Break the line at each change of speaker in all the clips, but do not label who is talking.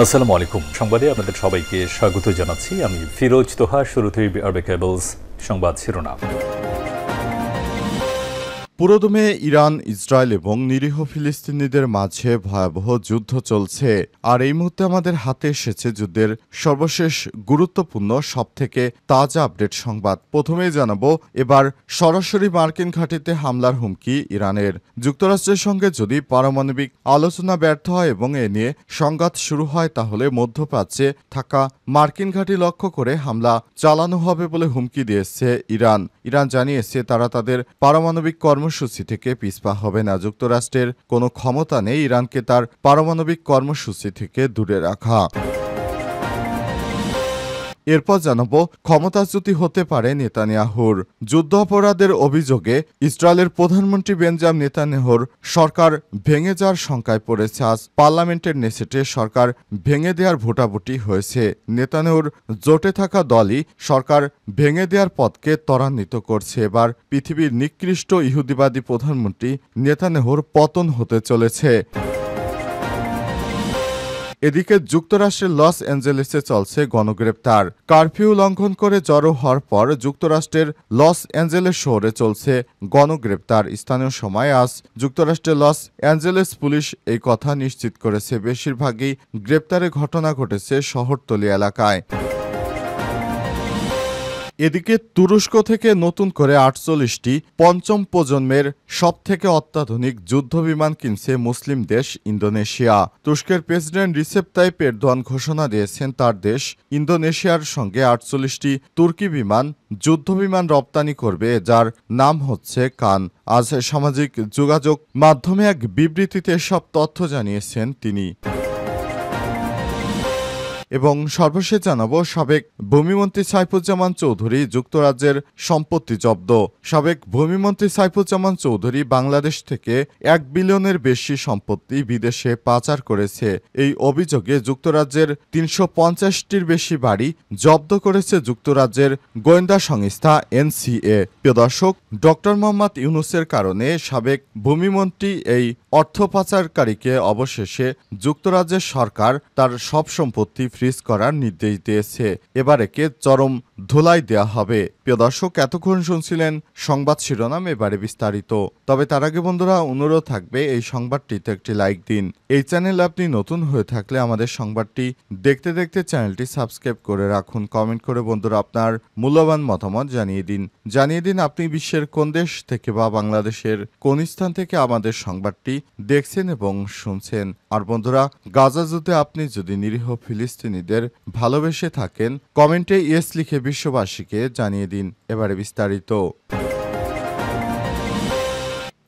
আসসালামু আলাইকুম। সংবাদে আপনাদের সবাইকে স্বাগত জানাচ্ছি। আমি ফিরোজ তোহা। শুরুতেই আরবে কেবলস সংবাদ শিরোনাম।
পুরোদমে ইরান, ইসরায়েল এবং নিরীহ ফিলিস্তিনিদের মাঝে ভয়াবহ যুদ্ধ চলছে। আর এই মুহূর্তে আমাদের হাতে এসেছে যুদ্ধের সর্বশেষ গুরুত্বপূর্ণ সবথেকে তাজা আপডেট সংবাদ। প্রথমেই জানাবো, এবার সরাসরি মার্কিন ঘাঁটিতে হামলার হুমকি ইরানের। যুক্তরাষ্ট্রের সঙ্গে যদি পারমাণবিক আলোচনা ব্যর্থ হয় এবং এ নিয়ে সংঘাত শুরু হয়, তাহলে মধ্যপ্রাচ্যে থাকা মার্কিন ঘাঁটি লক্ষ্য করে হামলা চালানো হবে বলে হুমকি দিয়েছে ইরান। ইরান জানিয়েছে তারা তাদের পারমাণবিক কর্মসূচি থেকে পিছপা হবে না। যুক্তরাষ্ট্রের কোনো ক্ষমতা নেই ইরানকে তার পারমাণবিক কর্মসূচি থেকে দূরে রাখা। এরপর জানাবো, ক্ষমতাচ্যুতি হতে পারে নেতানিয়াহুর। যুদ্ধ অপরাধের অভিযোগে ইসরায়েলের প্রধানমন্ত্রী বেঞ্জামিন নেতানিয়াহুর সরকার ভেঙে যাওয়ার শঙ্কায় পড়েছে। আজ পার্লামেন্টের নেসেটে সরকার ভেঙে দেওয়ার ভোটাভুটি হয়েছে। নেতানিয়াহুর জোটে থাকা দলই সরকার ভেঙে দেওয়ার পথকে ত্বরান্বিত করছে। এবার পৃথিবীর নিকৃষ্ট ইহুদিবাদী প্রধানমন্ত্রী নেতানিয়াহুর পতন হতে চলেছে। এদিকে যুক্তরাষ্ট্রের লস অ্যাঞ্জেলেসে চলছে গণগ্রেপ্তার। কারফিউ লঙ্ঘন করে জড়ো হওয়ার পর যুক্তরাষ্ট্রের লস অ্যাঞ্জেলেস শহরে চলছে গণগ্রেপ্তার। স্থানীয় সময় আজ যুক্তরাষ্ট্রের লস অ্যাঞ্জেলেস পুলিশ এই কথা নিশ্চিত করেছে। বেশিরভাগই গ্রেপ্তারের ঘটনা ঘটেছে শহরতলি এলাকায়। এদিকে তুরস্ক থেকে নতুন করে ৪৮টি পঞ্চম প্রজন্মের সবথেকে অত্যাধুনিক যুদ্ধবিমান কিনছে মুসলিম দেশ ইন্দোনেশিয়া। তুরস্কের প্রেসিডেন্ট রিসেপ তাইপ এরদোয়ান ঘোষণা দিয়েছেন তার দেশ ইন্দোনেশিয়ার সঙ্গে ৪৮টি তুর্কি যুদ্ধবিমান রপ্তানি করবে, যার নাম হচ্ছে কান। আজ সামাজিক যোগাযোগ মাধ্যমে এক বিবৃতিতে সব তথ্য জানিয়েছেন তিনি। এবং সর্বশেষ জানাবো, সাবেক ভূমিমন্ত্রী সাইফুজ্জামান চৌধুরী যুক্তরাজ্যের সম্পত্তি জব্দ। সাবেক ভূমিমন্ত্রী সাইফুজ্জামান চৌধুরী বাংলাদেশ থেকে ১ বিলিয়নের বেশি সম্পত্তি বিদেশে পাচার করেছে। এই অভিযোগে যুক্তরাজ্যের ৩৫০টির বেশি বাড়ি জব্দ করেছে যুক্তরাজ্যের গোয়েন্দা সংস্থা এনসিএ। প্রিয় দর্শক, ডক্টর মোহাম্মদ ইউনূসের কারণে সাবেক ভূমিমন্ত্রী এই অর্থ পাচারকারীকে অবশেষে যুক্তরাজ্যের সরকার তার সব সম্পত্তি ফ্রিজ করার নির্দেশ দিয়েছে। এবার একে চরম ধুলাই দেওয়া হবে। প্রিয় দর্শক, এতক্ষণ শুনছিলেন সংবাদ শিরোনাম, এবারে বিস্তারিত। তবে তার আগে বন্ধুরা, অনুরোধ থাকবে এই সংবাদটিতে একটি লাইক দিন। এই চ্যানেলে আপনি নতুন হয়ে থাকলে আমাদের সংবাদটি দেখতে দেখতে চ্যানেলটি সাবস্ক্রাইব করে রাখুন। কমেন্ট করে বন্ধুরা আপনার মূল্যবান মতামত জানিয়ে দিন আপনি বিশ্বের কোন দেশ থেকে বা বাংলাদেশের কোন স্থান থেকে আমাদের সংবাদটি দেখছেন এবং শুনছেন। আর বন্ধুরা, গাজা যুদ্ধে আপনি যদি নিরীহ ফিলিস্তিনিদের ভালোবেসে থাকেন, কমেন্টে ইয়েস লিখে বিশ্ববাসীকে জানিয়ে দিন। এবারে বিস্তারিত।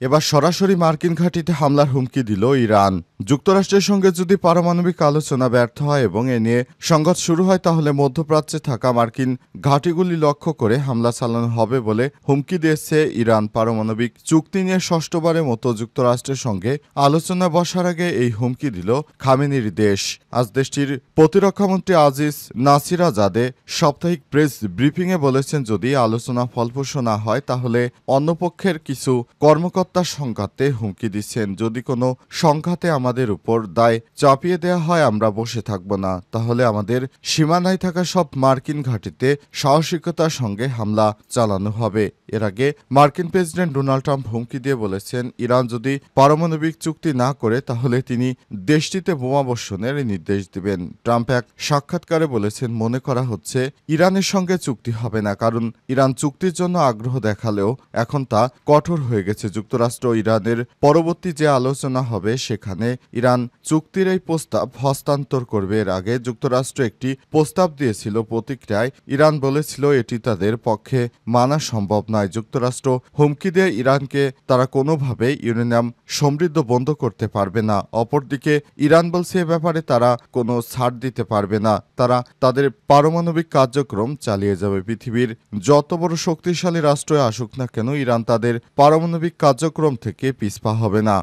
এবার সরাসরি মার্কিন ঘাঁটিতে হামলার হুমকি দিল ইরান। যুক্তরাষ্ট্রের সঙ্গে যদি পারমাণবিক আলোচনা ব্যর্থ হয় এবং এ নিয়ে সংঘাত শুরু হয়, তাহলে মধ্যপ্রাচ্যে থাকা মার্কিন ঘাঁটিগুলি লক্ষ্য করে হামলা চালানো হবে বলে হুমকি দিয়েছে ইরান। পারমাণবিক চুক্তি নিয়ে ষষ্ঠবারের মতো যুক্তরাষ্ট্রের সঙ্গে আলোচনা বসার আগে এই হুমকি দিল খামেনির দেশ। আজ দেশটির প্রতিরক্ষামন্ত্রী আজিজ নাসিরাজাদে সাপ্তাহিক প্রেস ব্রিফিংয়ে বলেছেন, যদি আলোচনা ফলপ্রসূ না হয় তাহলে অন্যপক্ষের কিছু কর্মকর্তা সংঘাতে হুমকি দিচ্ছেন। যদি কোনো সংঘাতে আমাদের উপর দায় চাপিয়ে দেওয়া হয়, আমরা বসে থাকব না। তাহলে আমাদের সীমানায় থাকা সব মার্কিন ঘাঁটিতে সাহসিকতার সঙ্গে হামলা চালানো হবে। এর আগে মার্কিন প্রেসিডেন্ট ডোনাল্ড ট্রাম্প হুমকি দিয়ে বলেছেন, ইরান যদি পারমাণবিক চুক্তি না করে তাহলে তিনি দেশটিতে বোমা বর্ষণের নির্দেশ দিবেন। ট্রাম্প এক সাক্ষাৎকারে বলেছেন, মনে করা হচ্ছে ইরানের সঙ্গে চুক্তি হবে না, কারণ ইরান চুক্তির জন্য আগ্রহ দেখালেও এখন তা কঠোর হয়ে গেছে। যুক্তরাষ্ট্র ইরানের পরবর্তী যে আলোচনা হবে সেখানে ইরান চুক্তির এই প্রস্তাব হস্তান্তর করবে। এর আগে যুক্তরাষ্ট্র একটি প্রস্তাব দিয়েছিল। প্রতিক্রিয়ায় ইরান বলেছিল এটি তাদের পক্ষে মানা সম্ভব নয়। যুক্তরাষ্ট্র হুমকি দিয়ে ইরানকে তারা কোনোভাবে ইউরেনিয়াম সমৃদ্ধ বন্ধ করতে পারবে না। অপরদিকে ইরান বলছে এ ব্যাপারে তারা কোনো ছাড় দিতে পারবে না। তারা তাদের পারমাণবিক কার্যক্রম চালিয়ে যাবে। পৃথিবীর যত বড় শক্তিশালী রাষ্ট্র আসুক না কেন, ইরান তাদের পারমাণবিক কার্যক্রম থেকে পিছপা হবে না।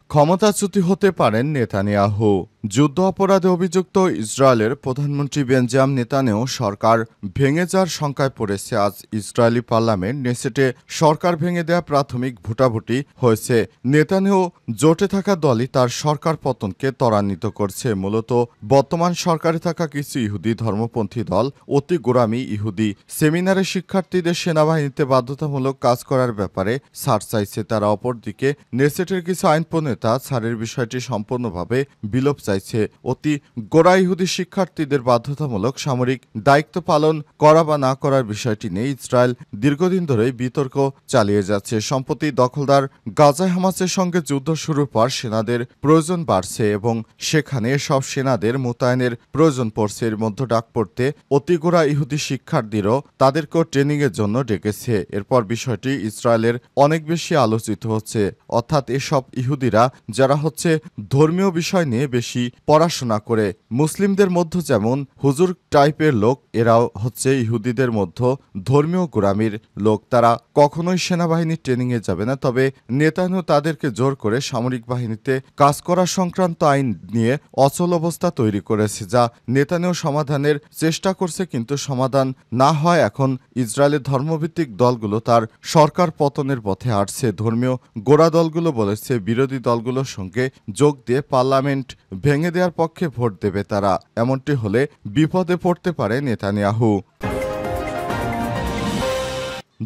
ক্ষমতাচ্যুতি হতে পারেন নেতানিয়াহু। যুদ্ধ অপরাধে অভিযুক্ত ইসরায়েলের প্রধানমন্ত্রী বেঞ্জামিন নেতানিয়াহু সরকার ভেঙে যাওয়ার শঙ্কায় পড়েছে। আজ ইসরায়েলি পার্লামেন্ট নেসেটে সরকার ভেঙে দেওয়া প্রাথমিক ভোটাভুটি হয়েছে। নেতানিয়াহু জোটে থাকা দলই তার সরকার পতনকে ত্বরান্বিত করছে। মূলত বর্তমান সরকারে থাকা কিছু ইহুদি ধর্মপন্থী দল অতি গোঁড়ামি ইহুদি সেমিনারে শিক্ষার্থীদের সেনাবাহিনীতে বাধ্যতামূলক কাজ করার ব্যাপারে ছাড় চাইছে। তারা অপরদিকে নেসেটের কিছু আইন প্রণেতা ছাড়ের বিষয়টি সম্পূর্ণভাবে বিলোপ চাইছে। অতি গোঁড়া ইহুদি শিক্ষার্থীদের বাধ্যতামূলক সামরিক দায়িত্ব পালন করা বা না করার বিষয়টি নিয়ে ইসরায়েল দীর্ঘদিন ধরেই বিতর্ক চালিয়ে যাচ্ছে। সম্প্রতি দখলদার গাজায় হামাসের সঙ্গে যুদ্ধ শুরুর পর সেনাদের প্রয়োজন বাড়ছে এবং সেখানে সব সেনাদের মোতায়েনের প্রয়োজন পড়ছে। এর মধ্যে ডাক পড়তে অতি গোঁড়া ইহুদি শিক্ষার্থীরাও তাদেরকেও ট্রেনিংয়ের জন্য ডেকেছে। এরপর বিষয়টি ইসরায়েলের অনেক বেশি আলোচিত হচ্ছে। অর্থাৎ এসব ইহুদিরা যারা হচ্ছে ধর্মীয় বিষয় নিয়ে বেশি পড়াশোনা করে, মুসলিমদের মধ্যে যেমন হুজুর টাইপের লোক, এরাও হচ্ছে ইহুদিদের মধ্যে ধর্মীয় গোঁড়ামির লোক। তারা কখনোই সেনাবাহিনীর ট্রেনিংয়ে যাবে না। তবে নেতানিয়াহু তাদেরকে জোর করে সামরিক বাহিনীতে কাজ করা সংক্রান্ত আইন নিয়ে অচল অবস্থা তৈরি করেছে, যা নেতানিয়াহু সমাধানের চেষ্টা করছে। কিন্তু সমাধান না হয় এখন ইসরায়েলের ধর্মভিত্তিক দলগুলো তার সরকার পতনের পথে হাঁটছে। ধর্মীয় গোঁড়া দলগুলো বলেছে বিরোধী দলগুলোর সঙ্গে যোগ দিয়ে পার্লামেন্ট ভেঙে দেওয়ার পক্ষে ভোট দেবে তারা। এমনটি হলে বিপদে পড়তে পারে নেতানিয়াহু।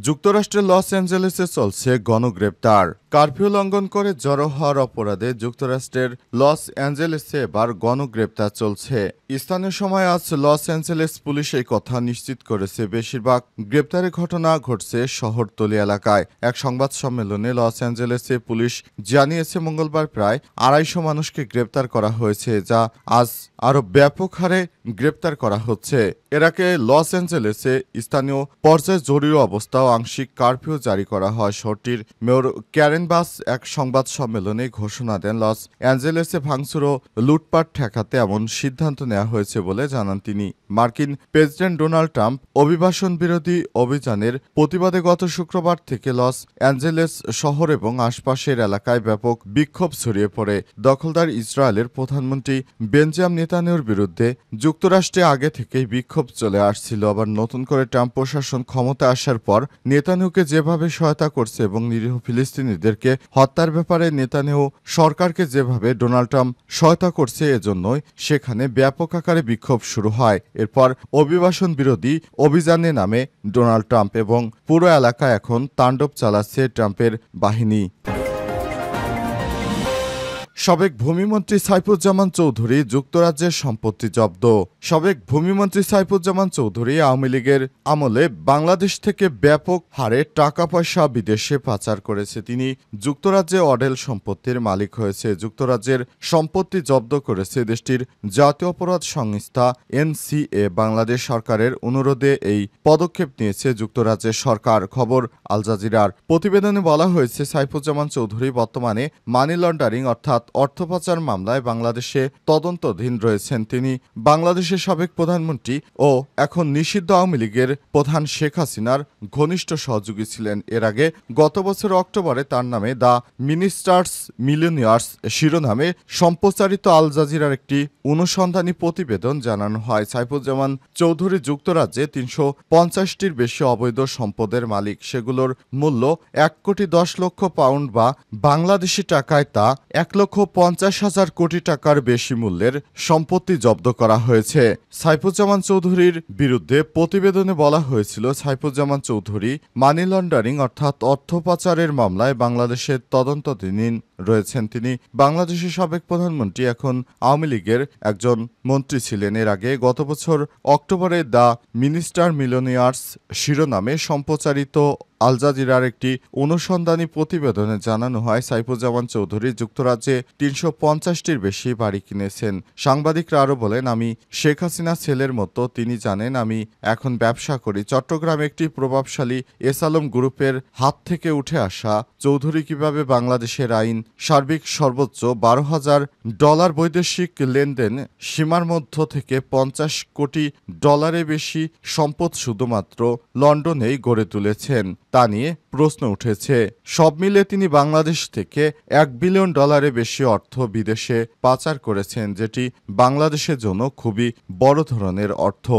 যুক্তরাষ্ট্রের লস অ্যাঞ্জেলেসে চলছে গণগ্রেপ্তার। কারফিউ লঙ্ঘন করে জড়ো হওয়ার অপরাধে যুক্তরাষ্ট্রের লস অ্যাঞ্জেলেসে এবার গণগ্রেপ্তার চলছে। স্থানীয় সময় আজ লস অ্যাঞ্জেলেস পুলিশ এই কথা নিশ্চিত করেছে। বেশিরভাগ গ্রেপ্তারের ঘটনা ঘটছে শহরতলি এলাকায়। এক সংবাদ সম্মেলনে লস অ্যাঞ্জেলেসে পুলিশ জানিয়েছে মঙ্গলবার প্রায় 250 মানুষকে গ্রেপ্তার করা হয়েছে, যা আজ আরও ব্যাপক হারে গ্রেপ্তার করা হচ্ছে। এর আগে লস অ্যাঞ্জেলেসে স্থানীয় পর্যায়ে জরুরি অবস্থা ও আংশিক কারফিউ জারি করা হয়। শহরটির মেয়র ক্যারেন বাস এক সংবাদ সম্মেলনে ঘোষণা দেন লস অ্যাঞ্জেলেসে ভাঙচুর ও লুটপাট ঠেকাতে এমন সিদ্ধান্ত নেওয়া হয়েছে বলে জানান তিনি। মার্কিন প্রেসিডেন্ট ডোনাল্ড ট্রাম্প অভিবাসন বিরোধী অভিযানের প্রতিবাদে গত শুক্রবার থেকে লস অ্যাঞ্জেলেস শহর এবং আশপাশের এলাকায় ব্যাপক বিক্ষোভ ছড়িয়ে পড়ে। দখলদার ইসরায়েলের প্রধানমন্ত্রী বেঞ্জামিন নেতানিয়াহুর বিরুদ্ধে যুক্তরাষ্ট্রে আগে থেকেই বিক্ষোভ চলে আসছিল। আবার নতুন করে ট্রাম্প প্রশাসন ক্ষমতা আসার পর নেতানিয়াহুকে যেভাবে সহায়তা করছে এবং নিরীহ ফিলিস্তিনিদেরকে হত্যার ব্যাপারে নেতানিয়াহু সরকারকে যেভাবে ডোনাল্ড ট্রাম্প সহায়তা করছে, এজন্যই সেখানে ব্যাপক আকারে বিক্ষোভ শুরু হয়। এরপর অভিবাসন বিরোধী অভিযানে নামে ডোনাল্ড ট্রাম্প এবং পুরো এলাকায় এখন তাণ্ডব চালাচ্ছে ট্রাম্পের বাহিনী। সাবেক ভূমিমন্ত্রী সাইফুজ্জামান চৌধুরী যুক্তরাজ্যের সম্পত্তি জব্দ। সাবেক ভূমিমন্ত্রী সাইফুজ্জামান চৌধুরী আওয়ামী লীগের আমলে বাংলাদেশ থেকে ব্যাপক হারে টাকা পয়সা বিদেশে পাচার করেছে। তিনি যুক্তরাজ্যে অঢেল সম্পত্তির মালিক হয়েছে। যুক্তরাজ্যের সম্পত্তি জব্দ করেছে দেশটির জাতীয় অপরাধ সংস্থা NCA। বাংলাদেশ সরকারের অনুরোধে এই পদক্ষেপ নিয়েছে যুক্তরাজ্যের সরকার। খবর আল জাজিরার। প্রতিবেদনে বলা হয়েছে সাইফুজ্জামান চৌধুরী বর্তমানে মানি লন্ডারিং অর্থাৎ অর্থ পাচার মামলায় বাংলাদেশে তদন্তাধীন রয়েছেন। তিনি বাংলাদেশের সাবেক প্রধানমন্ত্রী ও এখন নিষিদ্ধ আওয়ামী লীগের প্রধান শেখ হাসিনার ঘনিষ্ঠ সহযোগী ছিলেন। এর আগে গত বছর অক্টোবরে তার নামে দ্য মিনিস্টার্স মিলিয়নিয়ার্স শিরোনামে সম্প্রচারিত আল জাজিরার একটি অনুসন্ধানী প্রতিবেদন জানানো হয়। সাইফুজ্জামান চৌধুরী যুক্তরাজ্যে 350টির বেশি অবৈধ সম্পদের মালিক। সেগুলোর মূল্য 1,10,00,000 পাউন্ড বা বাংলাদেশি টাকায় তা 1,50,000 কোটি টাকার বেশি মূল্যের সম্পত্তি জব্দ করা হয়েছে। সাইফুজ্জামান চৌধুরীর বিরুদ্ধে প্রতিবেদনে বলা হয়েছিল, সাইফুজ্জামান চৌধুরী মানি লন্ডারিং অর্থাৎ অর্থ পাচারের মামলায় বাংলাদেশের তদন্তাধীন রয়েছেন। তিনি বাংলাদেশের সাবেক প্রধানমন্ত্রী, এখন আওয়ামী লীগের একজন মন্ত্রী ছিলেন। এর আগে গত বছর অক্টোবরে দ্য মিনিস্টার মিলিয়নিয়ার্স শিরোনামে সম্প্রচারিত আল জাজিরার একটি অনুসন্ধানী প্রতিবেদনে জানানো হয় সাইফুজ্জামান চৌধুরী যুক্তরাজ্যে 350টির বেশি বাড়ি কিনেছেন। সাংবাদিকরা আরও বলেন, আমি শেখ হাসিনা ছেলের মতো, তিনি জানেন আমি এখন ব্যবসা করি। চট্টগ্রামে একটি প্রভাবশালী এস আলম গ্রুপের হাত থেকে উঠে আসা চৌধুরী কিভাবে বাংলাদেশের আইন সার্বিক সর্বোচ্চ $12,000 বৈদেশিক লেনদেন সীমার মধ্য থেকে $50 কোটি বেশি সম্পদ শুধুমাত্র লন্ডনেই গড়ে তুলেছেন তা নিয়ে প্রশ্ন উঠেছে। সব মিলে তিনি বাংলাদেশ থেকে $1 বিলিয়ন বেশি অর্থ বিদেশে পাচার করেছেন, যেটি বাংলাদেশের জন্য খুবই বড় ধরনের অর্থ।